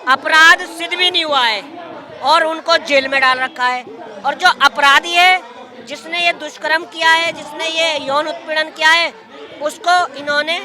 अपराध सिद्ध भी नहीं हुआ है और उनको जेल में डाल रखा है। और जो अपराधी है, जिसने ये दुष्कर्म किया है, जिसने ये यौन उत्पीड़न किया है, उसको इन्होंने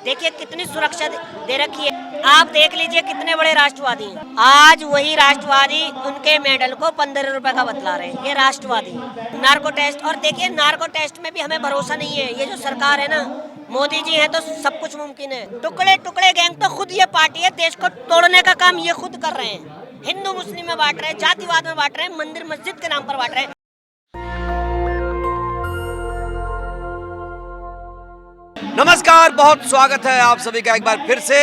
देखिए कितनी सुरक्षा दे रखी है। आप देख लीजिए कितने बड़े राष्ट्रवादी हैं। आज वही राष्ट्रवादी उनके मेडल को 15 रुपए का बतला रहे हैं। ये राष्ट्रवादी नार्को टेस्ट, और देखिए नार्को टेस्ट में भी हमें भरोसा नहीं है। ये जो सरकार है ना, मोदी जी हैं तो सब कुछ मुमकिन है। टुकड़े टुकड़े गैंग तो खुद ये पार्टी है, देश को तोड़ने का काम ये खुद कर रहे हैं। हिंदू मुस्लिम में बांट रहे हैं, जातिवाद में बांट रहे हैं, मंदिर मस्जिद के नाम पर बांट रहे हैं। नमस्कार, बहुत स्वागत है आप सभी का एक बार फिर से।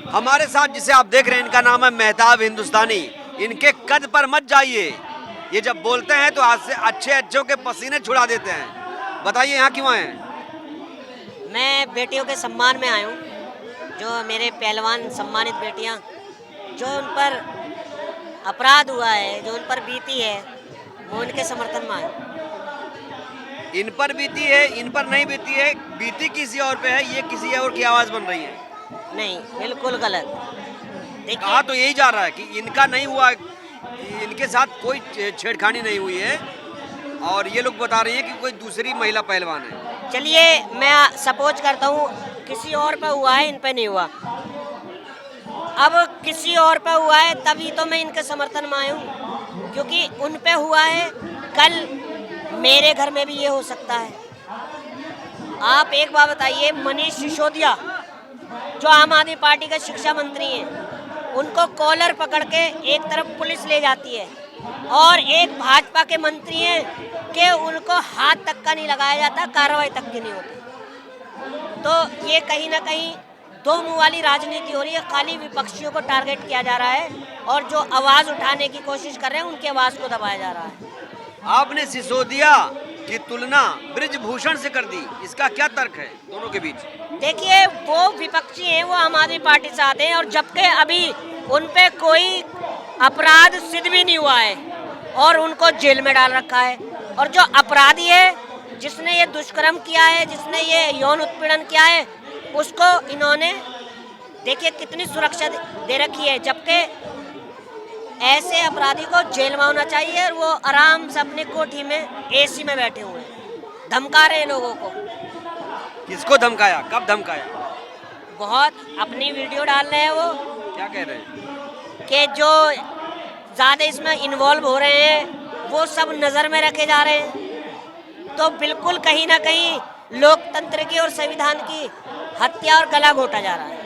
हमारे साथ जिसे आप देख रहे हैं, इनका नाम है मेहताब हिंदुस्तानी। इनके कद पर मत जाइए, ये जब बोलते हैं तो आज से अच्छों के पसीने छुड़ा देते हैं। बताइए यहाँ क्यों आए हैं? मैं बेटियों के सम्मान में आया हूँ, जो मेरे पहलवान सम्मानित बेटियाँ, जो उन पर अपराध हुआ है, जो उन पर बीती है, वो उनके समर्थन में आया। इन पर बीती है, इन पर नहीं बीती है, बीती किसी और पे है, ये किसी और की आवाज़ बन रही है। नहीं, बिल्कुल गलत। कहा तो यही जा रहा है कि इनका नहीं हुआ, इनके साथ कोई छेड़खानी नहीं हुई है, और ये लोग बता रही हैं कि कोई दूसरी महिला पहलवान है। चलिए मैं सपोज करता हूँ किसी और पे हुआ है, इन पे नहीं हुआ। अब किसी और पे हुआ है तभी तो मैं इनके समर्थन में आया हूँ, क्योंकि उन पे हुआ है, कल मेरे घर में भी ये हो सकता है। आप एक बात बताइए, मनीष सिसोदिया जो आम आदमी पार्टी के शिक्षा मंत्री हैं, उनको कॉलर पकड़ के एक तरफ पुलिस ले जाती है, और एक भाजपा के मंत्री हैं कि उनको हाथ तक का नहीं लगाया जाता, कार्रवाई तक की नहीं होती। तो ये कहीं ना कहीं दो मुंह वाली राजनीति हो रही है। खाली विपक्षियों को टारगेट किया जा रहा है, और जो आवाज़ उठाने की कोशिश कर रहे हैं उनकी आवाज़ को दबाया जा रहा है। आपने सिसोदिया की तुलना ब्रिजभूषण से कर दी, इसका क्या तर्क है दोनों के बीच? देखिए, वो विपक्षी हैं, वो आम आदमी पार्टी से आते हैं, और जबकि अभी उन पे कोई अपराध सिद्ध भी नहीं हुआ है और उनको जेल में डाल रखा है। और जो अपराधी है, जिसने ये दुष्कर्म किया है, जिसने ये यौन उत्पीड़न किया है, उसको इन्होंने देखिए कितनी सुरक्षा दे रखी है। जबकि ऐसे अपराधी को जेल में होना चाहिए, और वो आराम से अपनी कोठी में एसी में बैठे हुए हैं, धमका रहे हैं लोगों को। किसको धमकाया, कब धमकाया? बहुत अपनी वीडियो डाल रहे हैं। वो क्या कह रहे हैं? कि जो ज़्यादा इसमें इन्वॉल्व हो रहे हैं वो सब नज़र में रखे जा रहे हैं। तो बिल्कुल कहीं ना कहीं लोकतंत्र की और संविधान की हत्या और गला घोटा जा रहा है।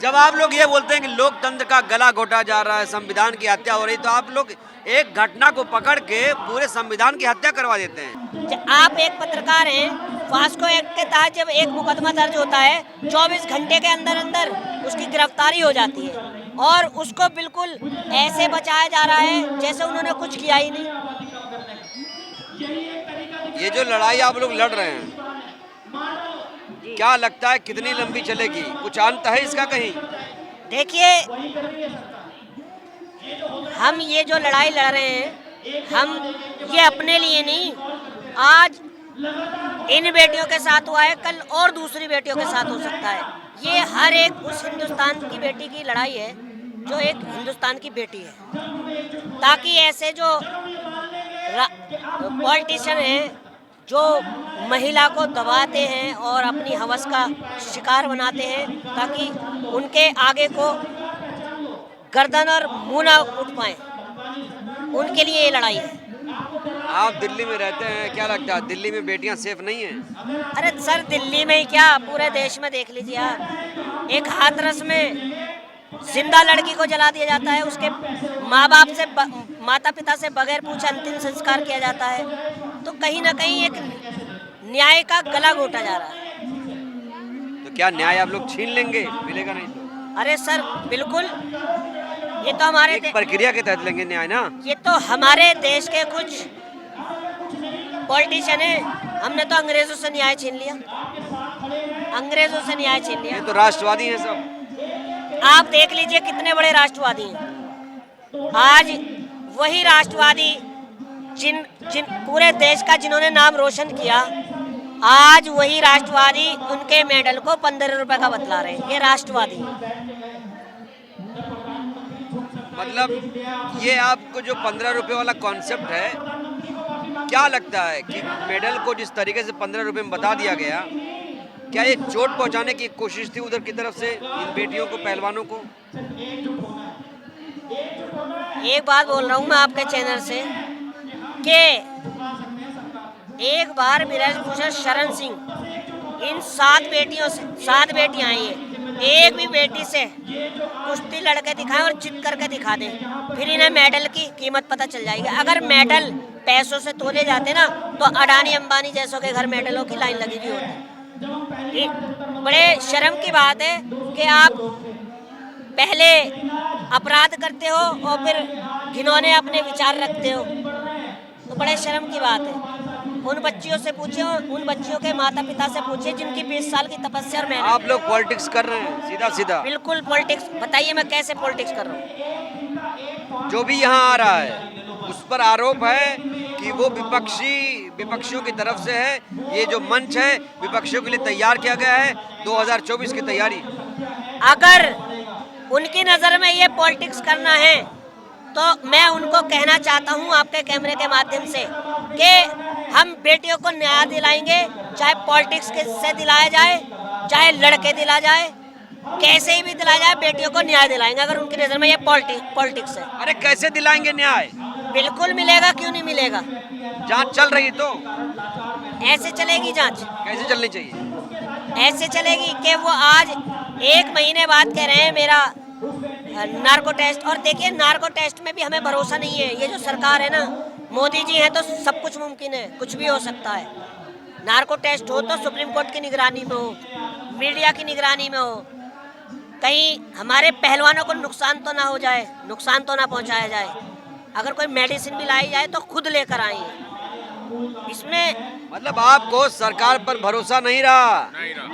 जब आप लोग ये बोलते हैं कि लोकतंत्र का गला घोटा जा रहा है, संविधान की हत्या हो रही, तो आप लोग एक घटना को पकड़ के पूरे संविधान की हत्या करवा देते हैं। आप एक पत्रकार हैं, फास्को एक्ट के तहत जब एक मुकदमा दर्ज होता है, 24 घंटे के अंदर अंदर उसकी गिरफ्तारी हो जाती है, और उसको बिल्कुल ऐसे बचाया जा रहा है जैसे उन्होंने कुछ किया ही नहीं। ये जो लड़ाई आप लोग लड़ रहे हैं, क्या लगता है कितनी लंबी चलेगी? कुछ अंत है इसका कहीं? देखिए, हम ये जो लड़ाई लड़ रहे हैं, हम ये अपने लिए नहीं, आज इन बेटियों के साथ हुआ है, कल और दूसरी बेटियों के साथ हो सकता है। ये हर एक उस हिंदुस्तान की बेटी की लड़ाई है जो एक हिंदुस्तान की बेटी है, ताकि ऐसे जो पॉलिटिशियन हैं, जो महिला को दबाते हैं और अपनी हवस का शिकार बनाते हैं, ताकि उनके आगे को गर्दन और मुंह ना उठ पाए, उनके लिए ये लड़ाई है। आप दिल्ली में रहते हैं, क्या लगता है दिल्ली में बेटियां सेफ नहीं हैं? अरे सर, दिल्ली में ही क्या, पूरे देश में देख लीजिए आप। एक हाथरस में जिंदा लड़की को जला दिया जाता है, उसके माँ बाप से, माता पिता से बगैर पूछे अंतिम संस्कार किया जाता है। तो कहीं ना कहीं एक न्याय का गला घोटा जा रहा है। तो क्या न्याय आप लोग छीन लेंगे? मिलेगा नहीं तो? अरे सर, बिल्कुल, ये तो हमारे एक प्रक्रिया के तहत लेंगे न्याय ना। ये तो हमारे देश के कुछ पॉलिटिशियन है, हमने तो अंग्रेजों से न्याय छीन लिया, अंग्रेजों से न्याय छीन लिया। ये तो राष्ट्रवादी हैं सब। आप देख लीजिए कितने बड़े राष्ट्रवादी हैं। आज वही राष्ट्रवादी जिन पूरे देश का जिन्होंने नाम रोशन किया, आज वही राष्ट्रवादी उनके मेडल को 15 रुपए का बतला रहे हैं। ये राष्ट्रवादी। मतलब ये आपको जो 15 रुपए वाला कॉन्सेप्ट है, क्या लगता है कि मेडल को जिस तरीके से 15 रुपए में बता दिया गया, क्या ये चोट पहुंचाने की कोशिश थी उधर की तरफ से इन बेटियों को, पहलवानों को? एक बात बोल रहा हूँ मैं आपके चैनल से कि एक बार ब्रजभूषण शरण सिंह इन 7 बेटियों से 7 बेटियां हैं, ये एक भी बेटी से कुश्ती लड़के दिखाए और जीत करके दिखा दे, फिर इन्हें मेडल की कीमत पता चल जाएगी। अगर मेडल पैसों से तोले जाते ना तो अडानी अंबानी जैसों के घर मेडलों की लाइन लगी हुई होती। बड़े शर्म की बात है कि आप पहले अपराध करते हो और फिर घिनौने अपने विचार रखते हो, तो बड़े शर्म की बात है। उन बच्चियों से पूछिए, उन बच्चियों के माता पिता से पूछिए जिनकी 20 साल की तपस्या और मेहनत। आप लोग पॉलिटिक्स कर रहे हैं सीधा सीधा? बिल्कुल पॉलिटिक्स। बताइए मैं कैसे पॉलिटिक्स कर रहा हूँ? जो भी यहाँ आ रहा है उस पर आरोप है कि वो विपक्षियों की तरफ से है। ये जो मंच है विपक्षियों के लिए तैयार किया गया है 2024 की तैयारी। अगर उनकी नज़र में ये पॉलिटिक्स करना है तो मैं उनको कहना चाहता हूँ आपके कैमरे के माध्यम से कि हम बेटियों को न्याय दिलाएंगे, चाहे पॉलिटिक्स से दिलाया जाए, चाहे लड़के दिला जाए, कैसे ही भी दिलाया जाए, बेटियों को न्याय दिलाएंगे अगर उनकी नज़र में ये पॉलिटिक्स है। अरे कैसे दिलाएंगे न्याय? बिल्कुल मिलेगा, क्यों नहीं मिलेगा? जांच चल रही तो ऐसे चलेगी जांच? कैसे चलनी चाहिए? ऐसे चलेगी कि वो आज 1 महीने बाद कह रहे हैं मेरा नार्को टेस्ट। और देखिए नार्को टेस्ट में भी हमें भरोसा नहीं है। ये जो सरकार है ना, मोदी जी है तो सब कुछ मुमकिन है, कुछ भी हो सकता है। नार्को टेस्ट हो तो सुप्रीम कोर्ट की निगरानी में हो, मीडिया की निगरानी में हो, कहीं हमारे पहलवानों को नुकसान तो ना हो जाए, नुकसान तो ना पहुंचाया जाए। अगर कोई मेडिसिन भी लाई जाए तो खुद लेकर आएंगे। इसमें मतलब आपको सरकार पर भरोसा नहीं रहा?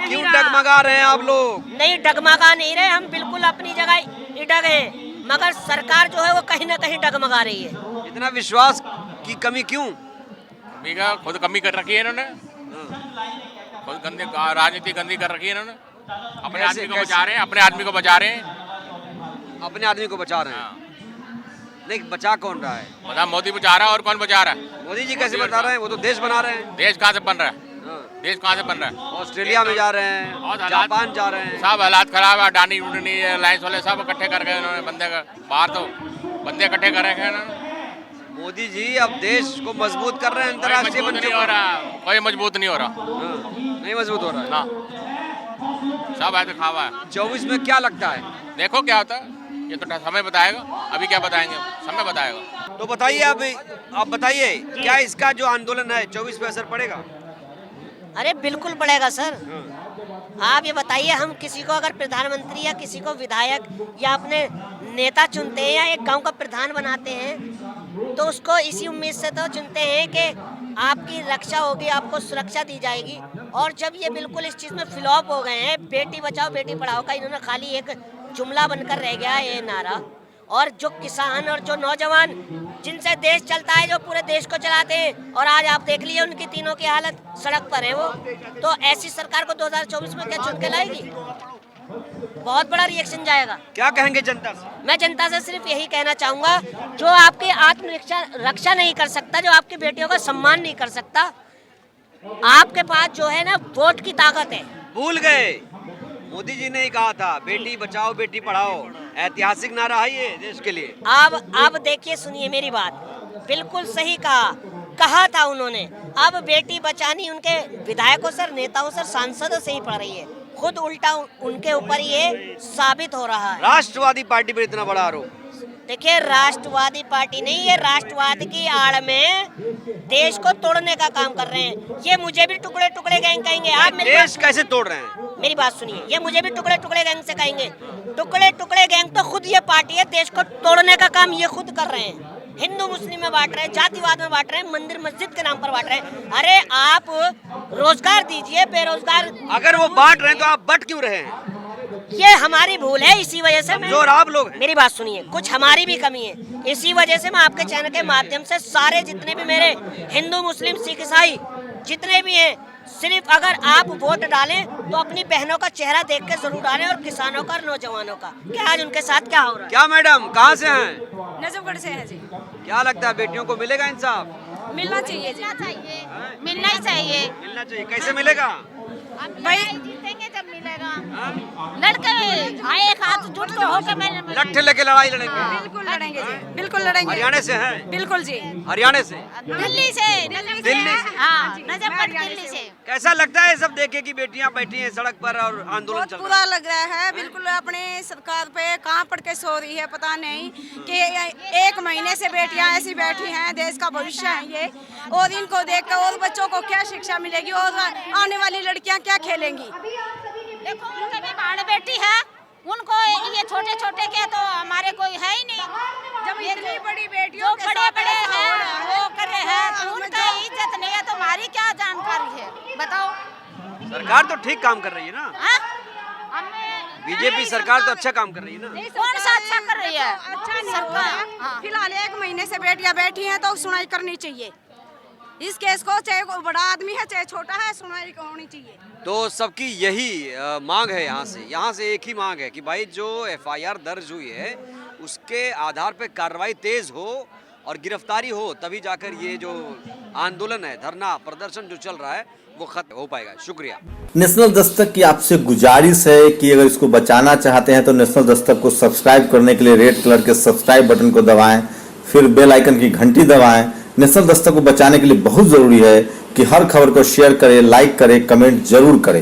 क्यों डगमगा रहे हैं आप लोग? नहीं डगमगा नहीं रहे, हम बिल्कुल अपनी जगह डग हैं, मगर सरकार जो है वो कहीं ना कहीं डगमगा रही है। इतना विश्वास की कमी क्यों? खुद कमी कर रखी है इन्होंने, खुद गंदी राजनीति गंदी कर रखी है इन्होंने। अपने आदमी को बचा रहे हैं, अपने आदमी को बचा रहे हैं, अपने आदमी को बचा रहे हैं। नहीं, बचा कौन रहा है? बता मोदी बचा रहा है और कौन बचा रहा है? मोदी जी कैसे बता रहे हैं? वो तो देश बना रहे हैं। देश कहाँ से बन रहा है? देश कहाँ से बन रहा है? ऑस्ट्रेलिया में जा रहे हैं, जापान जा रहे हैं, सब हालात खराब है। अडानी उडनी लाइन्स वाले सब इकट्ठे कर गए उन्होंने बंदे का, बाहर तो बंदे इकट्ठे कर रखे हैं। मोदी जी अब देश को मजबूत कर रहे हैं अंतर्राष्ट्रीय मंच पर। कोई मजबूत नहीं हो रहा, नहीं मजबूत हो रहा है ना, सब है दिखावा है। 24 में क्या लगता है? देखो क्या होता है, ये तो समय बताएगा। अभी क्या बताएंगे, समय बताएगा। तो बताइए आप बताइए, क्या इसका जो आंदोलन है 24 पे असर पड़ेगा? अरे बिल्कुल पड़ेगा सर। आप ये बताइए, हम किसी को अगर प्रधानमंत्री या किसी को विधायक या अपने नेता चुनते हैं या एक गांव का प्रधान बनाते हैं तो उसको इसी उम्मीद से तो चुनते हैं कि आपकी रक्षा होगी, आपको सुरक्षा दी जाएगी। और जब ये बिल्कुल इस चीज़ में फ्लॉप हो गए हैं, बेटी बचाओ बेटी पढ़ाओ का इन्होंने खाली एक जुमला बनकर रह गया ये नारा, और जो किसान और जो नौजवान जिनसे देश चलता है, जो पूरे देश को चलाते हैं, और आज आप देख लीजिए उनकी तीनों की हालत सड़क पर है वो, तो ऐसी सरकार को 2024 में क्या चुन के लाएगी? बहुत बड़ा रिएक्शन जाएगा। क्या कहेंगे जनता से? मैं जनता से सिर्फ यही कहना चाहूँगा, जो आपकी रक्षा नहीं कर सकता, जो आपकी बेटियों का सम्मान नहीं कर सकता, आपके पास जो है ना वोट की ताकत है। भूल गए मोदी जी ने ही कहा था बेटी बचाओ बेटी पढ़ाओ, ऐतिहासिक नारा है ये देश के लिए। अब देखिए, सुनिए मेरी बात, बिल्कुल सही कहा था उन्होंने। अब बेटी बचानी उनके विधायकों से, नेताओं से, सांसदों से ही पड़ रही है, खुद उल्टा उनके ऊपर ये साबित हो रहा है। राष्ट्रवादी पार्टी पर इतना बड़ा आरोप? देखिए राष्ट्रवादी पार्टी नहीं, ये राष्ट्रवाद की आड़ में देश को तोड़ने का काम कर रहे हैं। ये मुझे भी टुकड़े टुकड़े गैंग कहेंगे। आप देश कैसे तोड़ रहे हैं? मेरी बात सुनिए, ये मुझे भी टुकड़े टुकड़े गैंग से कहेंगे। टुकड़े टुकड़े गैंग तो खुद ये पार्टी है, देश को तोड़ने का काम ये खुद कर रहे हैं। हिंदू मुस्लिम में बांट रहे हैं, जातिवाद में बांट रहे हैं, मंदिर मस्जिद के नाम पर बांट रहे हैं। अरे आप रोजगार दीजिए, बेरोजगार। अगर वो बांट रहे हैं तो आप बट क्यों रहे हैं? ये हमारी भूल है, इसी वजह से आप लोग हैं। मेरी बात सुनिए, कुछ हमारी भी कमी है। इसी वजह से मैं आपके चैनल के माध्यम से सारे जितने भी मेरे हिंदू मुस्लिम सिख ईसाई जितने भी हैं, सिर्फ अगर आप वोट डालें तो अपनी बहनों का चेहरा देख के जरूर डालें, और किसानों का और नौजवानों का, कि आज उनके साथ क्या हो रहा है। क्या मैडम कहाँ से हैं? नजफगढ़ से है जी। क्या लगता है बेटियों को मिलेगा इंसाफ? मिलना चाहिए जी। मिलना ही चाहिए। मिलना चाहिए। कैसे मिलेगा? भाई जीतेंगे जब मिलेगा। लड़के एक हाथ जुट के होकर मैं लट्ठे लेके लड़ाई लड़ेंगे? बिल्कुल लड़ेंगे जी, बिल्कुल लड़ेंगे। हरियाणा से हैं? बिल्कुल जी। हरियाणा से? दिल्ली से। दिल्ली से? हाँ, नजफगढ़ दिल्ली से। कैसा लगता है सब देखे कि बेटियां बैठी हैं सड़क पर और आंदोलन बहुत चल रहा बुरा है? लग रहा है। बिल्कुल अपने सरकार पे कहाँ पड़ के सो रही है पता नहीं, कि 1 महीने से बेटियां ऐसी बैठी हैं, देश का भविष्य है ये, और इनको देख कर और बच्चों को क्या शिक्षा मिलेगी, और आने वाली लड़कियां क्या खेलेंगी। देखो उनके भी बाढ़ बेटी है, उनको ये छोटे छोटे के तो हमारे कोई है ही नहीं। जब इतनी बड़ी बेटियों जो के बड़े साथ बड़े ऐसा हो हैं रहा है, वो कर रहे हैं, तो उनका इज्जत नहीं है तो हमारी क्या जानकारी है, बताओ। सरकार तो ठीक काम कर रही है ना? हाँ? हमें बीजेपी सरकार तो अच्छा काम कर रही है ना? कौन सा अच्छा कर रही है? अच्छा नहीं सरकार, हुआ। हाँ। फिलहाल 1 महीने से बेटियां बैठी हैं तो सुनाई करनी चाहिए इस केस को, चाहे वो बड़ा आदमी है चाहे छोटा है, सुनाई होनी चाहिए। तो सबकी यही मांग है। यहाँ से एक ही मांग है कि भाई जो एफआईआर दर्ज हुई है उसके आधार पे कार्रवाई तेज हो और गिरफ्तारी हो, तभी जाकर ये जो आंदोलन है, धरना प्रदर्शन जो चल रहा है वो खत्म हो पाएगा। शुक्रिया। नेशनल दस्तक की आपसे गुजारिश है कि अगर इसको बचाना चाहते हैं तो नेशनल दस्तक को सब्सक्राइब करने के लिए रेड कलर के सब्सक्राइब बटन को दबाएं, फिर बेल आइकन की घंटी दबाएं। नेशनल दस्तक को बचाने के लिए बहुत जरूरी है कि हर खबर को शेयर करें, लाइक करें, कमेंट जरूर करें।